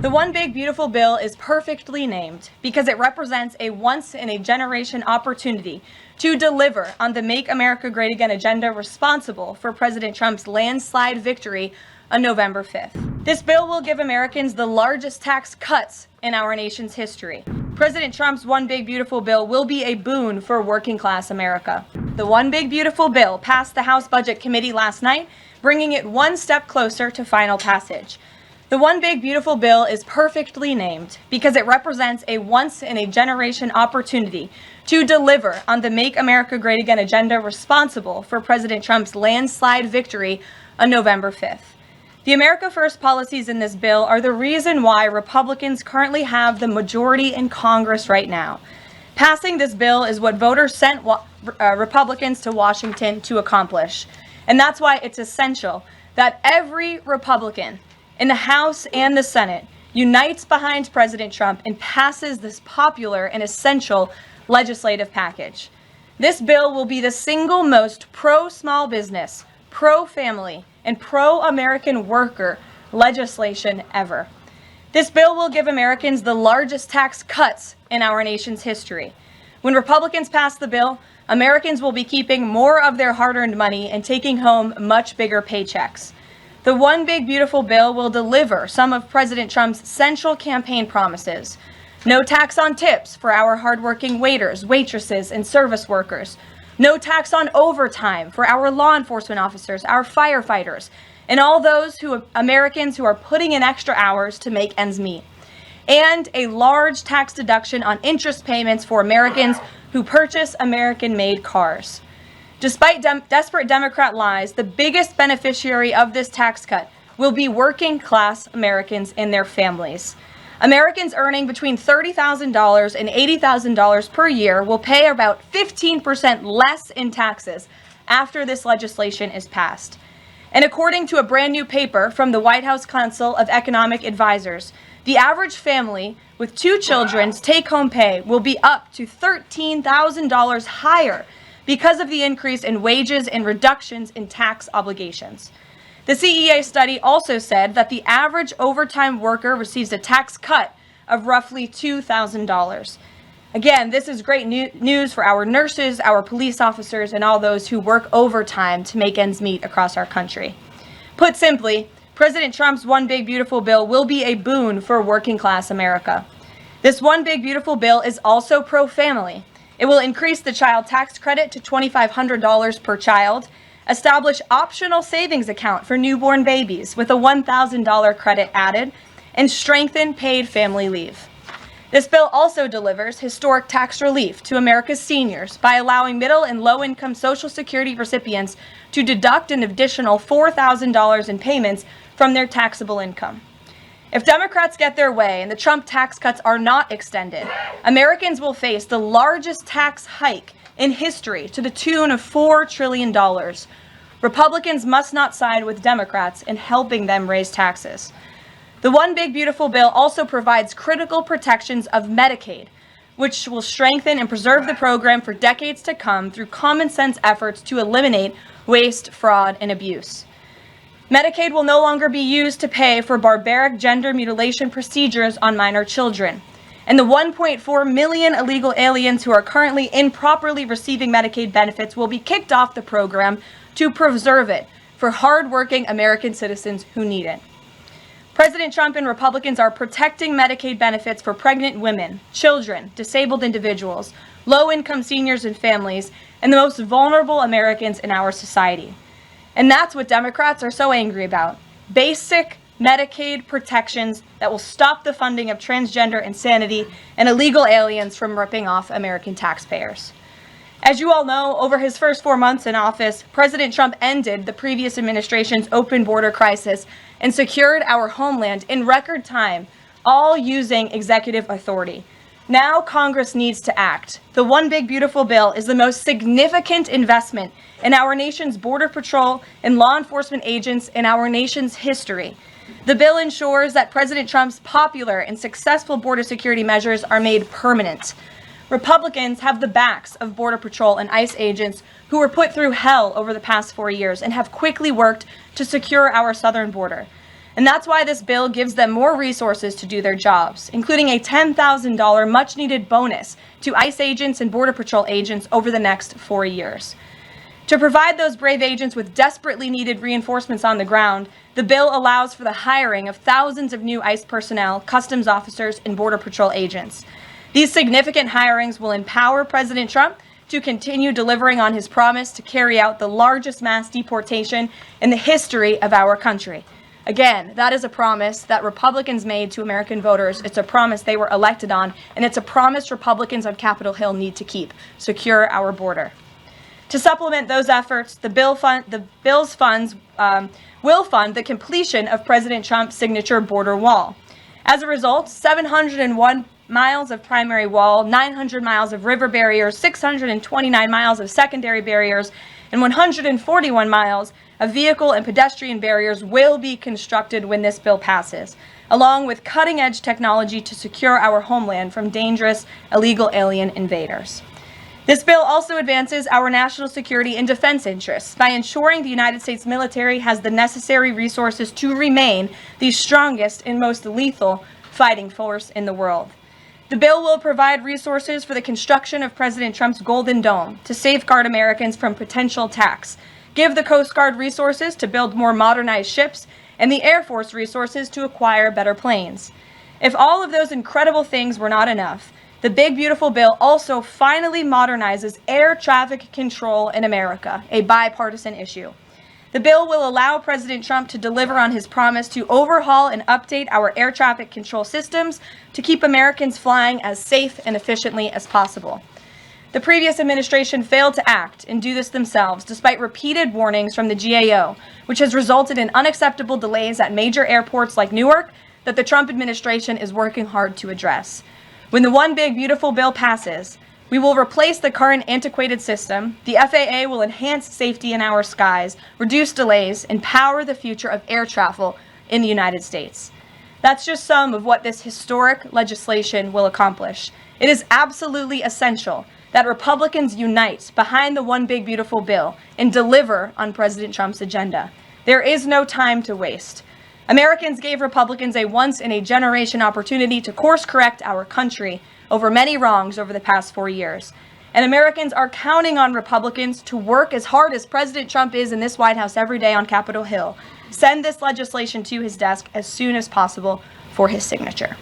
The One Big Beautiful Bill is perfectly named because it represents a once-in-a-generation opportunity to deliver on the Make America Great Again agenda responsible for President Trump's landslide victory on November 5th. This bill will give Americans the largest tax cuts in our nation's history. President Trump's One Big Beautiful Bill will be a boon for working-class America. The One Big Beautiful Bill passed the House Budget Committee last night, bringing it one step closer to final passage. The One Big Beautiful Bill is perfectly named because it represents a once-in-a-generation opportunity to deliver on the Make America Great Again agenda responsible for President Trump's landslide victory on November 5th. The America First policies in this bill are the reason why Republicans currently have the majority in Congress right now. Passing this bill is what voters sent Republicans to Washington to accomplish. And that's why it's essential that every Republican in the House and the Senate unites behind President Trump and passes this popular and essential legislative package. This bill will be the single most pro-small business, pro-family, and pro-American worker legislation ever. This bill will give Americans the largest tax cuts in our nation's history. When Republicans pass the bill, Americans will be keeping more of their hard-earned money and taking home much bigger paychecks. The One Big Beautiful Bill will deliver some of President Trump's central campaign promises. No tax on tips for our hardworking waiters, waitresses, and service workers. No tax on overtime for our law enforcement officers, our firefighters, and all those Americans who are putting in extra hours to make ends meet. And a large tax deduction on interest payments for Americans who purchase American-made cars. Despite desperate Democrat lies, the biggest beneficiary of this tax cut will be working-class Americans and their families. Americans earning between $30,000 and $80,000 per year will pay about 15% less in taxes after this legislation is passed. And according to a brand new paper from the White House Council of Economic Advisors, the average family with 2 children's take-home pay will be up to $13,000 higher because of the increase in wages and reductions in tax obligations. The CEA study also said that the average overtime worker receives a tax cut of roughly $2,000. Again, this is great news for our nurses, our police officers, and all those who work overtime to make ends meet across our country. Put simply, President Trump's One Big Beautiful Bill will be a boon for working-class America. This One Big Beautiful Bill is also pro-family. It will increase the child tax credit to $2,500 per child, establish optional savings account for newborn babies with a $1,000 credit added, and strengthen paid family leave. This bill also delivers historic tax relief to America's seniors by allowing middle and low-income Social Security recipients to deduct an additional $4,000 in payments from their taxable income. If Democrats get their way and the Trump tax cuts are not extended, Americans will face the largest tax hike in history to the tune of $4 trillion. Republicans must not side with Democrats in helping them raise taxes. The One Big Beautiful Bill also provides critical protections of Medicaid, which will strengthen and preserve the program for decades to come through common sense efforts to eliminate waste, fraud, and abuse. Medicaid will no longer be used to pay for barbaric gender mutilation procedures on minor children. And the 1.4 million illegal aliens who are currently improperly receiving Medicaid benefits will be kicked off the program to preserve it for hardworking American citizens who need it. President Trump and Republicans are protecting Medicaid benefits for pregnant women, children, disabled individuals, low-income seniors and families, and the most vulnerable Americans in our society. And that's what Democrats are so angry about. Basic Medicaid protections that will stop the funding of transgender insanity and illegal aliens from ripping off American taxpayers. As you all know, over his first 4 months in office, President Trump ended the previous administration's open border crisis and secured our homeland in record time, all using executive authority. Now Congress needs to act. The One Big Beautiful Bill is the most significant investment in our nation's border patrol and law enforcement agents in our nation's history. The bill ensures that President Trump's popular and successful border security measures are made permanent. Republicans have the backs of Border Patrol and ICE agents who were put through hell over the past 4 years and have quickly worked to secure our southern border. And that's why this bill gives them more resources to do their jobs, including a $10,000 much-needed bonus to ICE agents and Border Patrol agents over the next 4 years. To provide those brave agents with desperately needed reinforcements on the ground, the bill allows for the hiring of thousands of new ICE personnel, customs officers, and Border Patrol agents. These significant hirings will empower President Trump to continue delivering on his promise to carry out the largest mass deportation in the history of our country. Again, that is a promise that Republicans made to American voters. It's a promise they were elected on, and it's a promise Republicans on Capitol Hill need to keep: secure our border. To supplement those efforts, the bill's funds will fund the completion of President Trump's signature border wall. As a result, 701 miles of primary wall, 900 miles of river barriers, 629 miles of secondary barriers, and 141 miles of vehicle and pedestrian barriers will be constructed when this bill passes, along with cutting-edge technology to secure our homeland from dangerous illegal alien invaders. This bill also advances our national security and defense interests by ensuring the United States military has the necessary resources to remain the strongest and most lethal fighting force in the world. The bill will provide resources for the construction of President Trump's Golden Dome to safeguard Americans from potential attacks, give the Coast Guard resources to build more modernized ships, and the Air Force resources to acquire better planes. If all of those incredible things were not enough, the big beautiful bill also finally modernizes air traffic control in America, a bipartisan issue. The bill will allow President Trump to deliver on his promise to overhaul and update our air traffic control systems to keep Americans flying as safe and efficiently as possible. The previous administration failed to act and do this themselves, despite repeated warnings from the GAO, which has resulted in unacceptable delays at major airports like Newark that the Trump administration is working hard to address. When the One Big Beautiful bill passes, we will replace the current antiquated system, the FAA will enhance safety in our skies, reduce delays, and power the future of air travel in the United States. That's just some of what this historic legislation will accomplish. It is absolutely essential that Republicans unite behind the One Big Beautiful bill and deliver on President Trump's agenda. There is no time to waste. Americans gave Republicans a once-in-a-generation opportunity to course-correct our country over many wrongs over the past 4 years. And Americans are counting on Republicans to work as hard as President Trump is in this White House every day on Capitol Hill. Send this legislation to his desk as soon as possible for his signature.